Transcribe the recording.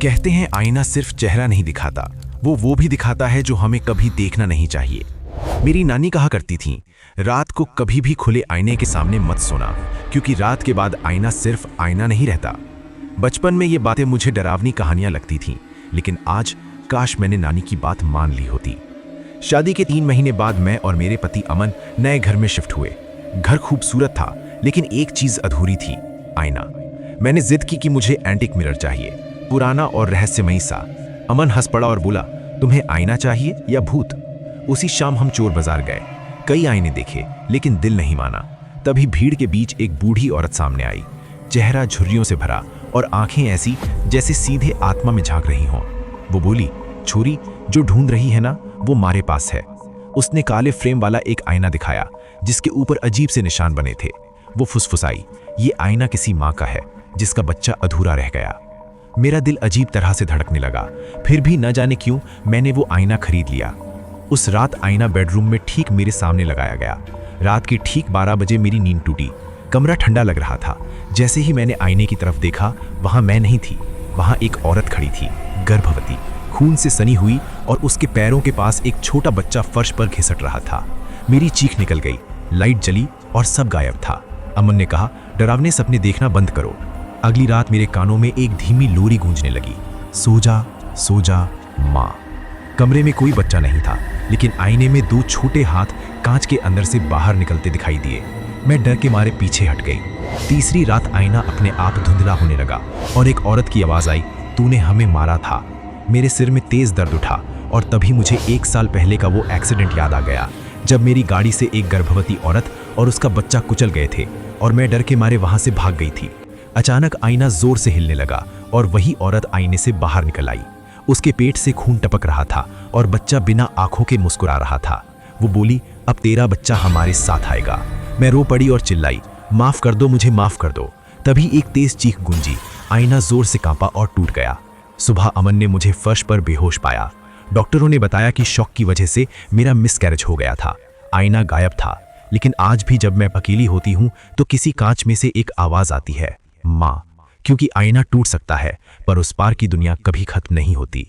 कहते हैं आईना सिर्फ चेहरा नहीं दिखाता, वो भी दिखाता है जो हमें कभी देखना नहीं चाहिए। मेरी नानी कहा करती थी, रात को कभी भी खुले आईने के सामने मत सोना, क्योंकि रात के बाद आईना सिर्फ आईना नहीं रहता। बचपन में ये बातें मुझे डरावनी कहानियां लगती थीं, लेकिन आज काश मैंने नानी की बात मान ली होती। शादी के 3 महीने बाद मैं और मेरे पति अमन नए घर में शिफ्ट हुए। घर खूबसूरत था, लेकिन एक चीज अधूरी थी, आईना। मैंने जिद की कि मुझे एंटिक मिरर चाहिए, पुराना और रहस्यमयी सा। अमन हंस पड़ा और बोला, तुम्हें आईना चाहिए या भूत? उसी शाम हम चोर बाजार गए। कई आईने देखे, लेकिन दिल नहीं माना। तभी भीड़ के बीच एक बूढ़ी औरत सामने आई, चेहरा झुर्रियों से भरा और आंखें ऐसी जैसे सीधे आत्मा में झांक रही हों। वो बोली, छोरी, जो ढूंढ रही है ना, वो हमारे पास है। उसने काले फ्रेम वाला एक आईना दिखाया, जिसके ऊपर अजीब से निशान बने थे। वो फुसफुसाई, ये आईना किसी माँ का है जिसका बच्चा अधूरा रह गया। मेरा दिल अजीब तरह से धड़कने लगा। फिर भी न जाने क्यों मैंने वो आईना खरीद लिया। उस रात आईना बेडरूम में ठीक मेरे सामने लगाया गया। रात के ठीक 12 बजे मेरी नींद टूटी। कमरा ठंडा लग रहा था। जैसे ही मैंने आईने की तरफ देखा, वहां मैं नहीं थी, वहां एक औरत खड़ी थी, गर्भवती, खून से सनी हुई, और उसके पैरों के पास एक छोटा बच्चा फर्श पर घिसट रहा था। मेरी चीख निकल गई, लाइट जली और सब गायब था। अमन ने कहा, डरावने सपने देखना बंद करो। अगली रात मेरे कानों में एक धीमी लोरी गूंजने लगी, सो जा माँ। कमरे में कोई बच्चा नहीं था, लेकिन आईने में 2 छोटे हाथ कांच के अंदर से बाहर निकलते दिखाई दिए। मैं डर के मारे पीछे हट गई। तीसरी रात आईना अपने आप धुंधला होने लगा और एक औरत की आवाज आई, तूने हमें मारा था। मेरे सिर में तेज दर्द उठा और तभी मुझे 1 साल पहले का वो एक्सीडेंट याद आ गया, जब मेरी गाड़ी से एक गर्भवती औरत और उसका बच्चा कुचल गए थे और मैं डर के मारे वहां से भाग गई थी। अचानक आईना जोर से हिलने लगा और वही औरत आईने से बाहर निकल आई। उसके पेट से खून टपक रहा था और बच्चा बिना आंखों के मुस्कुरा रहा था। वो बोली, अब तेरा बच्चा हमारे साथ आएगा। मैं रो पड़ी और चिल्लाई, माफ कर दो, मुझे माफ कर दो। तभी एक तेज चीख गूंजी, आईना जोर से कांपा और टूट गया। सुबह अमन ने मुझे फर्श पर बेहोश पाया। डॉक्टरों ने बताया कि शॉक की वजह से मेरा मिसकैरेज हो गया था। आईना गायब था, लेकिन आज भी जब मैं अकेली होती हूँ तो किसी कांच में से एक आवाज आती है, माँ। क्योंकि आईना टूट सकता है, पर उस पार की दुनिया कभी खत्म नहीं होती।